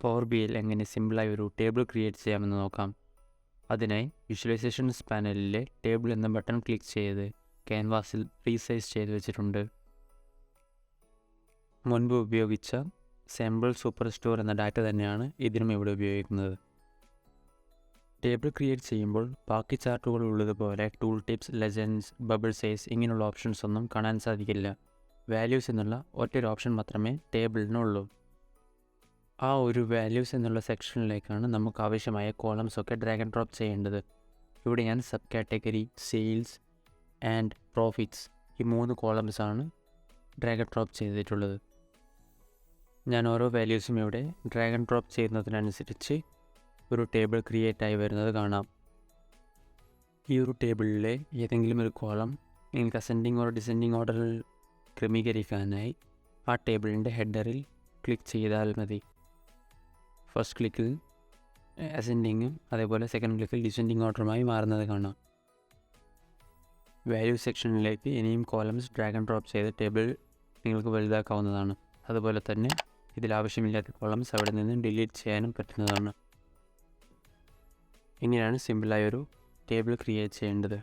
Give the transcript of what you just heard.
Power B ഐയിൽ എങ്ങനെ സിമ്പിളായി ഒരു ടേബിൾ ക്രിയേറ്റ് ചെയ്യാമെന്ന് നോക്കാം. അതിനായി വിഷ്വലൈസേഷൻസ് പാനലിലെ ടേബിൾ എന്ന ബട്ടൺ ക്ലിക്ക് ചെയ്ത് ക്യാൻവാസിൽ റീസൈസ് ചെയ്ത് വെച്ചിട്ടുണ്ട്. മുൻപ് ഉപയോഗിച്ച സാമ്പിൾ സൂപ്പർ സ്റ്റോർ എന്ന ഡാറ്റ തന്നെയാണ് ഇതിനും ഇവിടെ ഉപയോഗിക്കുന്നത്. ടേബിൾ ക്രിയേറ്റ് ചെയ്യുമ്പോൾ ബാക്കി ചാർട്ടുകൾ ഉള്ളതുപോലെ tool tips, legends, bubble size ഇങ്ങനെയുള്ള ഓപ്ഷൻസ് ഒന്നും കാണാൻ സാധിക്കില്ല. വാല്യൂസ് എന്നുള്ള ഒറ്റൊരു ഓപ്ഷൻ മാത്രമേ ടേബിളിനുള്ളൂ. ആ ഒരു വാല്യൂസ് എന്നുള്ള സെക്ഷനിലേക്കാണ് നമുക്ക് ആവശ്യമായ കോളംസ് ഒക്കെ ഡ്രാഗ് ആൻഡ് ഡ്രോപ്പ് ചെയ്യേണ്ടത്. ഇവിടെ ഞാൻ sub category, sales and profits ഈ 3 കോളംസാണ് ഡ്രാഗ് ആൻഡ് ഡ്രോപ്പ് ചെയ്തിട്ടുള്ളത്. ഞാൻ ഓരോ വാല്യൂസും ഇവിടെ ഡ്രാഗ് ആൻഡ് ഡ്രോപ്പ് ചെയ്യുന്നതിനനുസരിച്ച് ഒരു ടേബിൾ ക്രിയേറ്റ് ആയി വരുന്നത് കാണാം. ഈ ഒരു ടേബിളിലെ ഏതെങ്കിലും ഒരു കോളം നിങ്ങൾക്ക് അസെൻഡിങ് ഓർ ഡിസെൻഡിങ് ഓർഡറിൽ ക്രമീകരിക്കാനായി ആ ടേബിളിൻ്റെ ഹെഡറിൽ ക്ലിക്ക് ചെയ്താൽ മതി. ഫസ്റ്റ് ക്ലിക്കിൽ അസെൻഡിങ്ങും അതേപോലെ സെക്കൻഡ് ക്ലിക്കിൽ ഡിസെൻഡിങ് ഓർഡറുമായി മാറുന്നത് കാണാം. വാല്യൂ സെക്ഷനിലേക്ക് ഇനിയും കോളംസ് ഡ്രാഗ് ആൻഡ് ഡ്രോപ്പ് ചെയ്ത് ടേബിൾ നിങ്ങൾക്ക് വലുതാക്കാവുന്നതാണ്. അതുപോലെ തന്നെ ഇതിൽ ആവശ്യമില്ലാത്ത കോളംസ് അവിടെ നിന്ന് ഡിലീറ്റ് ചെയ്യാനും പറ്റുന്നതാണ്. ഇങ്ങനെയാണ് സിമ്പിളായൊരു ടേബിൾ ക്രിയേറ്റ് ചെയ്യേണ്ടത്.